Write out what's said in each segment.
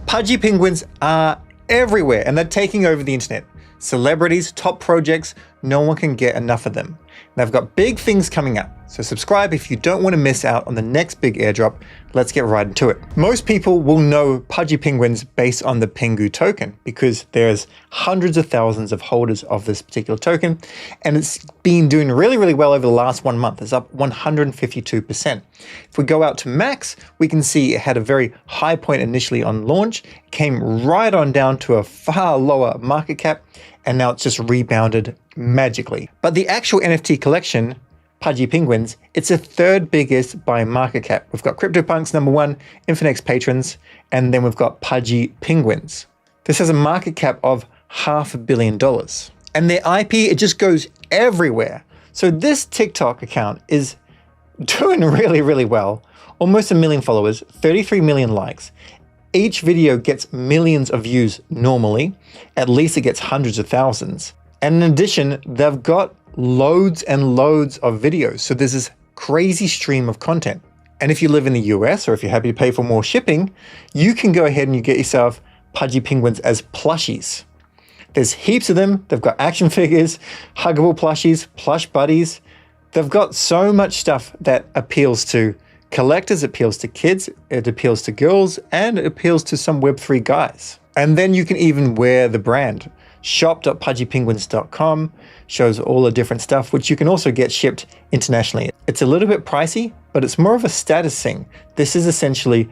Pudgy penguins are everywhere and they're taking over the internet. Celebrities, top projects, no one can get enough of them. They've got big things coming up, so subscribe if you don't want to miss out on the next big airdrop. Let's get right into it. Most people will know Pudgy penguins based on the PENGU token because there's hundreds of thousands of holders of this particular token, and it's been doing really well over the last 1 month. It's up 152%. If we go out to max, we can see it had a very high point initially on launch, came right on down to a far lower market cap, and now it's just rebounded magically. But the actual NFT collection, Pudgy penguins, it's the third biggest by market cap. We've got CryptoPunks #1, Infinix patrons, and then we've got Pudgy penguins. This has a market cap of $500 million. And their IP, it just goes everywhere. So this TikTok account is doing really well. Almost 1 million followers, 33 million likes. Each video gets millions of views normally. At least it gets hundreds of thousands. And in addition, they've got loads and loads of videos. So there's this crazy stream of content. And if you live in the US, or if you're happy to pay for more shipping, you can go ahead and you get yourself Pudgy penguins as plushies. There's heaps of them. They've got action figures, huggable plushies, plush buddies. They've got so much stuff that appeals to collectors, it appeals to kids, it appeals to girls, and it appeals to some Web3 guys. And then you can even wear the brand. Shop.pudgypenguins.com shows all the different stuff, which you can also get shipped internationally. It's a little bit pricey, but it's more of a status thing. This is essentially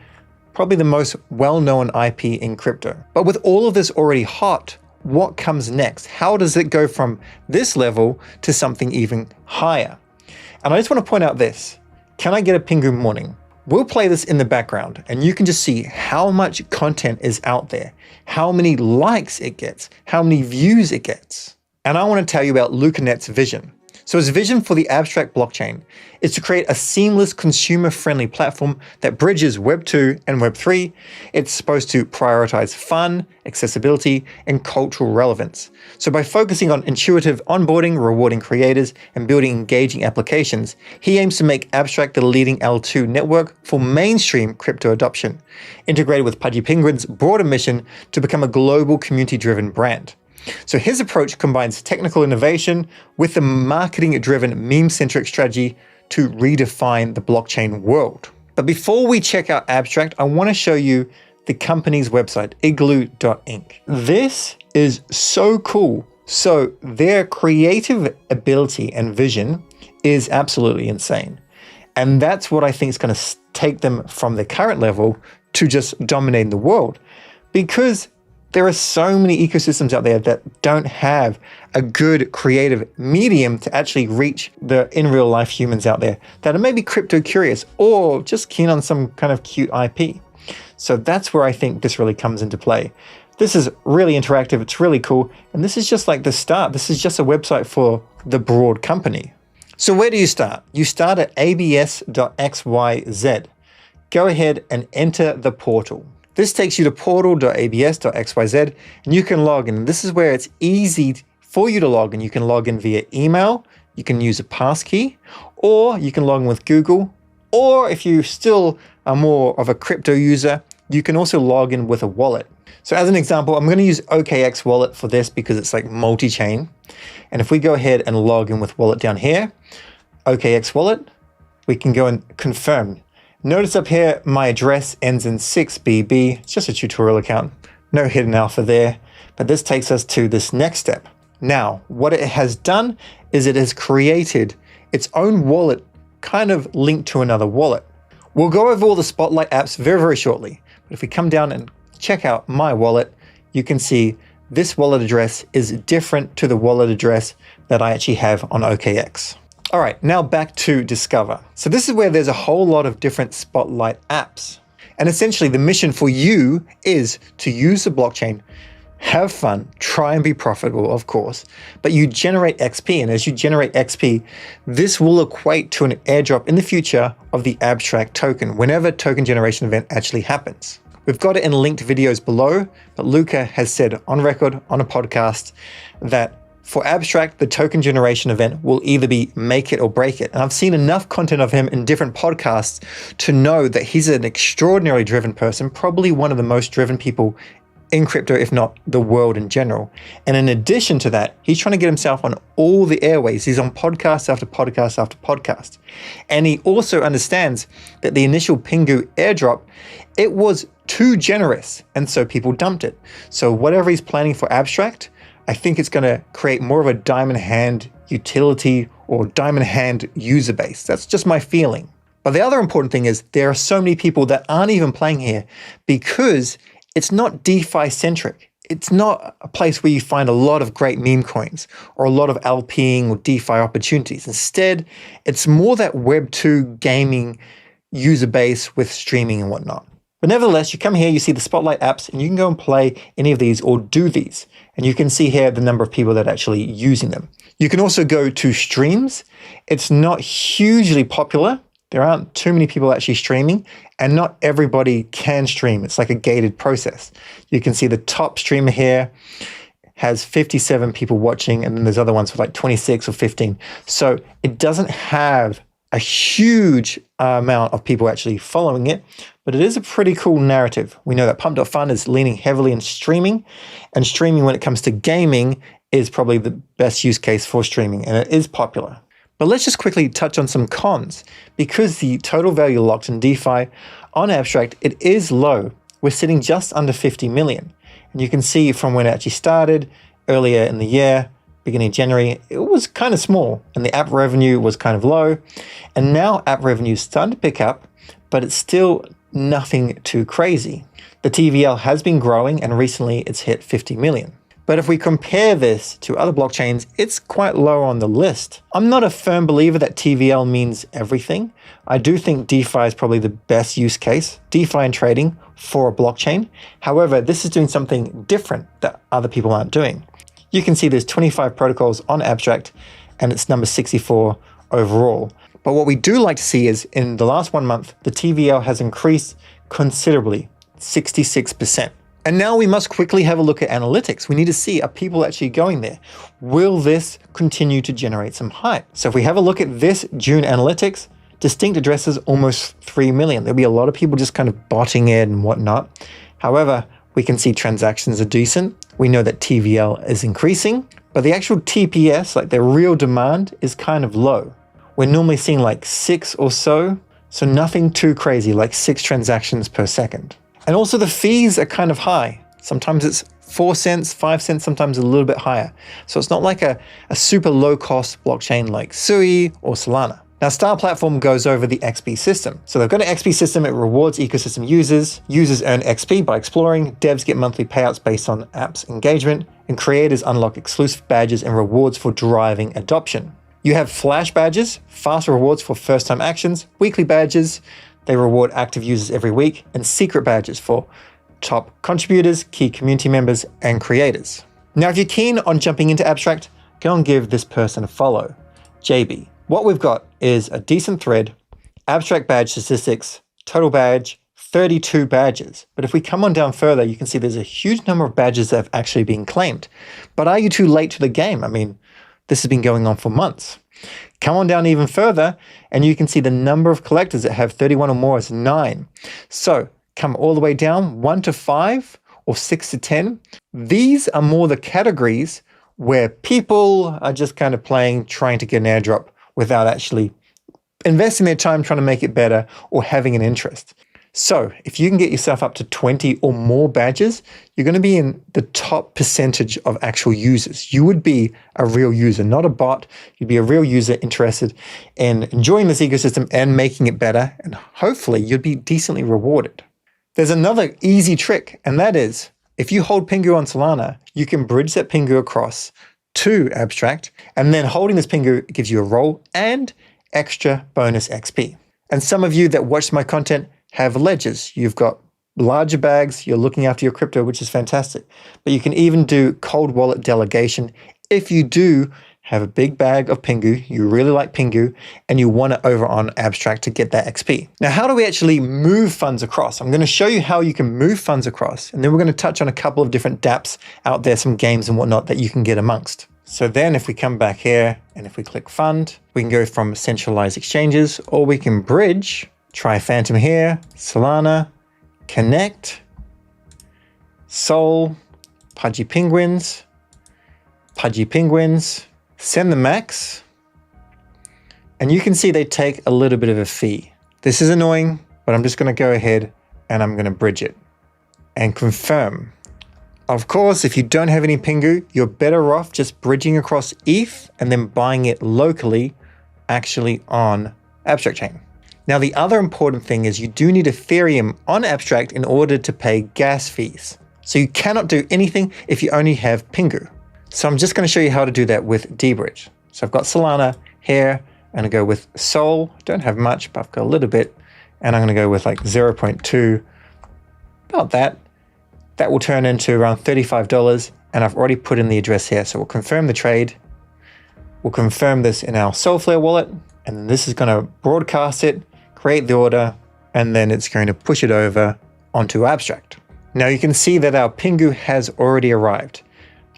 probably the most well-known IP in crypto. But with all of this already hot, what comes next? How does it go from this level to something even higher? And I just want to point out this. Can I get a PENGU morning? We'll play this in the background and you can just see how much content is out there, how many likes it gets, how many views it gets. And I want to tell you about Luca Netz's vision. So his vision for the abstract blockchain is to create a seamless consumer-friendly platform that bridges Web 2 and Web 3. It's supposed to prioritize fun, accessibility, and cultural relevance. So by focusing on intuitive onboarding, rewarding creators, and building engaging applications, he aims to make Abstract the leading L2 network for mainstream crypto adoption, integrated with Pudgy penguins' broader mission to become a global community-driven brand. So his approach combines technical innovation with a marketing-driven meme-centric strategy to redefine the blockchain world. But before we check out Abstract, I want to show you the company's website, Igloo.Inc. This is so cool. So their creative ability and vision is absolutely insane. And that's what I think is going to take them from the current level to just dominating the world. Because there are so many ecosystems out there that don't have a good creative medium to actually reach the in real life humans out there that are maybe crypto curious or just keen on some kind of cute IP. So that's where I think this really comes into play. This is really interactive, it's really cool, and this is just like the start. This is just a website for the broad company. So where do you start? You start at abs.xyz. Go ahead and enter the portal. This takes you to portal.abs.xyz and you can log in. This is where it's easy for you to log in. You can log in via email, you can use a passkey, or you can log in with Google, or if you still are more of a crypto user, you can also log in with a wallet. So as an example, I'm going to use OKX wallet for this because it's like multi-chain. And if we go ahead and log in with wallet down here, OKX wallet, we can go and confirm. Notice up here, my address ends in 6BB. It's just a tutorial account, no hidden alpha there, but this takes us to this next step. Now, what it has done is it has created its own wallet, kind of linked to another wallet. We'll go over all the Spotlight apps very shortly, but if we come down and check out my wallet, you can see this wallet address is different to the wallet address that I actually have on OKX. All right, now back to Discover. So this is where there's a whole lot of different Spotlight apps. And essentially the mission for you is to use the blockchain, have fun, try and be profitable, of course, but you generate XP. And as you generate XP, this will equate to an airdrop in the future of the Abstract token, whenever token generation event actually happens. We've got it in linked videos below, but Luca has said on record on a podcast that For Abstract, the token generation event will either be make it or break it. And I've seen enough content of him in different podcasts to know that he's an extraordinarily driven person, probably one of the most driven people in crypto, if not the world in general. And in addition to that, he's trying to get himself on all the airways. He's on podcast after podcast after podcast. And he also understands that the initial PENGU airdrop, it was too generous. And so people dumped it. So whatever he's planning for Abstract, I think it's going to create more of a diamond hand utility or diamond hand user base. That's just my feeling. But the other important thing is there are so many people that aren't even playing here because it's not DeFi centric. It's not a place where you find a lot of great meme coins or a lot of LPing or DeFi opportunities. Instead, it's more that Web 2 gaming user base with streaming and whatnot. But nevertheless, you come here, you see the Spotlight apps, and you can go and play any of these or do these. And you can see here the number of people that are actually using them. You can also go to streams. It's not hugely popular. There aren't too many people actually streaming, and not everybody can stream. It's like a gated process. You can see the top streamer here has 57 people watching, and then there's other ones with like 26 or 15. So it doesn't have a huge amount of people actually following it, but it is a pretty cool narrative. We know that Pump.Fun is leaning heavily in streaming, and streaming when it comes to gaming is probably the best use case for streaming, and it is popular. But let's just quickly touch on some cons. Because the total value locked in DeFi on Abstract, it is low. We're sitting just under 50 million. And you can see from when it actually started earlier in the year, beginning of January, it was kind of small and the app revenue was kind of low. And now app revenue is starting to pick up, but it's still nothing too crazy. The TVL has been growing and recently it's hit 50 million. But if we compare this to other blockchains, it's quite low on the list. I'm not a firm believer that TVL means everything. I do think DeFi is probably the best use case, DeFi and trading for a blockchain. However, this is doing something different that other people aren't doing. You can see there's 25 protocols on Abstract and it's number 64 overall. But what we do like to see is in the last 1 month, the TVL has increased considerably, 66%. And now we must quickly have a look at analytics. We need to see, are people actually going there? Will this continue to generate some hype? So if we have a look at this June analytics, distinct addresses almost 3 million. There'll be a lot of people just kind of botting it and whatnot. However, we can see transactions are decent. We know that TVL is increasing, but the actual TPS, like the real demand, is kind of low. We're normally seeing like 6 or so nothing too crazy, like 6 transactions per second. And also the fees are kind of high. Sometimes it's 4 cents, 5 cents, sometimes a little bit higher. So it's not like a super low cost blockchain like Sui or Solana. Now Star Platform goes over the XP system. So they've got an XP system, it rewards ecosystem users. Users earn XP by exploring, devs get monthly payouts based on apps engagement, and creators unlock exclusive badges and rewards for driving adoption. You have flash badges, fast rewards for first time actions, weekly badges, they reward active users every week, and secret badges for top contributors, key community members, and creators. Now, if you're keen on jumping into Abstract, go and give this person a follow, JB. What we've got is a decent thread, Abstract badge statistics, total badge, 32 badges. But if we come on down further, you can see there's a huge number of badges that have actually been claimed. But are you too late to the game? I mean, this has been going on for months. Come on down even further and you can see the number of collectors that have 31 or more is 9. So come all the way down 1 to 5 or 6 to 10. These are more the categories where people are just kind of playing, trying to get an airdrop without actually investing their time trying to make it better or having an interest. So if you can get yourself up to 20 or more badges, you're going to be in the top percentage of actual users. You would be a real user, not a bot. You'd be a real user interested in enjoying this ecosystem and making it better. And hopefully you'd be decently rewarded. There's another easy trick, and that is if you hold PENGU on Solana, you can bridge that PENGU across to Abstract, and then holding this PENGU gives you a role and extra bonus XP. And some of you that watch my content have ledgers. You've got larger bags, you're looking after your crypto, which is fantastic. But you can even do cold wallet delegation if you do have a big bag of PENGU, you really like PENGU, and you want it over on Abstract to get that XP. Now, how do we actually move funds across? I'm going to show you how you can move funds across, and then we're going to touch on a couple of different DApps out there, some games and whatnot that you can get amongst. So then if we come back here and if we click fund, we can go from centralized exchanges, or we can bridge, try Phantom here, Solana, connect, Sol, Pudgy Penguins, send the max, and you can see they take a little bit of a fee. This is annoying, but I'm just going to go ahead and I'm going to bridge it and confirm. Of course, if you don't have any PENGU, you're better off just bridging across ETH and then buying it locally, actually on Abstract Chain. Now, the other important thing is you do need Ethereum on Abstract in order to pay gas fees. So you cannot do anything if you only have PENGU. So I'm just going to show you how to do that with dbridge. So I've got Solana here, and I go with Sol. Don't have much, but I've got a little bit. And I'm going to go with like 0.2, about that. That will turn into around $35, and I've already put in the address here. So we'll confirm the trade. We'll confirm this in our Solflare wallet, and then this is going to broadcast it, create the order, and then it's going to push it over onto Abstract. Now you can see that our PENGU has already arrived.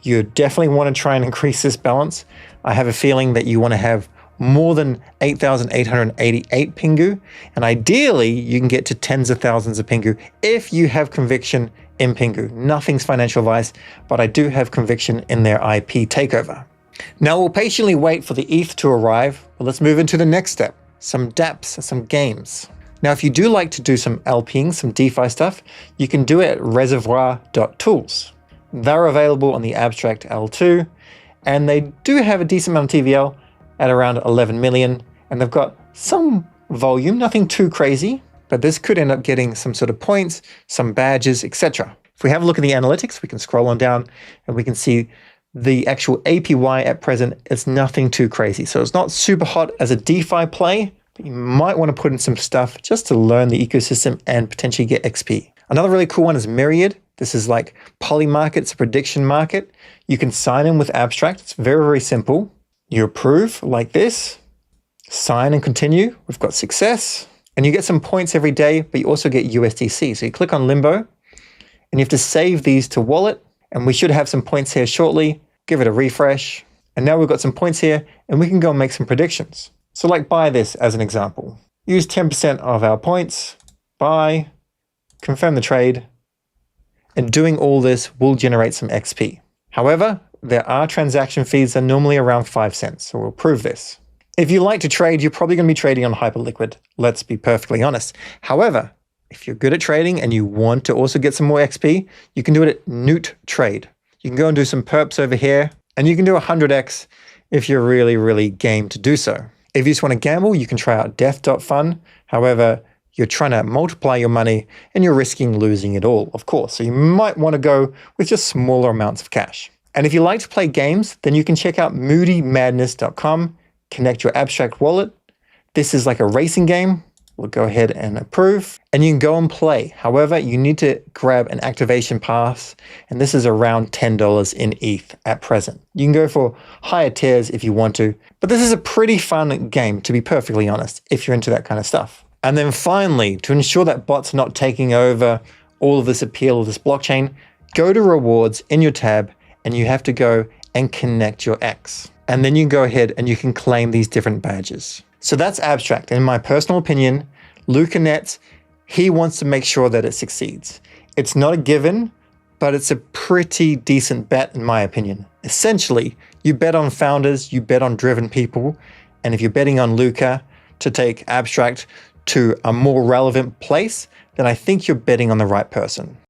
You definitely want to try and increase this balance. I have a feeling that you want to have more than 8,888 PENGU, and ideally you can get to tens of thousands of PENGU if you have conviction in PENGU. Nothing's financial advice, but I do have conviction in their IP takeover. Now we'll patiently wait for the ETH to arrive, but let's move into the next step, some DApps, some games. Now, if you do like to do some LPing, some DeFi stuff, you can do it at reservoir.tools. They're available on the Abstract L2, and they do have a decent amount of TVL at around 11 million, and they've got some volume, nothing too crazy, but this could end up getting some sort of points, some badges, etc. If we have a look at the analytics, we can scroll on down and we can see the actual APY at present is nothing too crazy. So it's not super hot as a DeFi play, but you might want to put in some stuff just to learn the ecosystem and potentially get XP. Another really cool one is Myriad. This is like poly market, it's a prediction market. You can sign in with Abstract. It's very, very simple. You approve like this, sign and continue. We've got success, and you get some points every day, but you also get USDC. So you click on Limbo and you have to save these to wallet, and we should have some points here shortly. Give it a refresh. And now we've got some points here and we can go and make some predictions. So like buy this as an example. Use 10% of our points, buy, confirm the trade, and doing all this will generate some XP. However, there are transaction fees that are normally around 5 cents, so we'll prove this. If you like to trade, you're probably going to be trading on Hyperliquid. Let's be perfectly honest. However, if you're good at trading and you want to also get some more XP, you can do it at Newt Trade. You can go and do some perps over here, and you can do 100x if you're really, really game to do so. If you just want to gamble, you can try out death.fun. However, you're trying to multiply your money and you're risking losing it all, of course. So you might want to go with just smaller amounts of cash. And if you like to play games, then you can check out moodymadness.com, connect your Abstract wallet. This is like a racing game. We'll go ahead and approve, and you can go and play. However, you need to grab an activation pass, and this is around $10 in ETH at present. You can go for higher tiers if you want to, but this is a pretty fun game, to be perfectly honest, if you're into that kind of stuff. And then finally, to ensure that bots are not taking over all of this appeal of this blockchain, go to rewards in your tab, and you have to go and connect your X. And then you can go ahead and you can claim these different badges. So that's Abstract. In my personal opinion, Luca Netz, he wants to make sure that it succeeds. It's not a given, but it's a pretty decent bet in my opinion. Essentially, you bet on founders, you bet on driven people, and if you're betting on Luca to take Abstract to a more relevant place, then I think you're betting on the right person.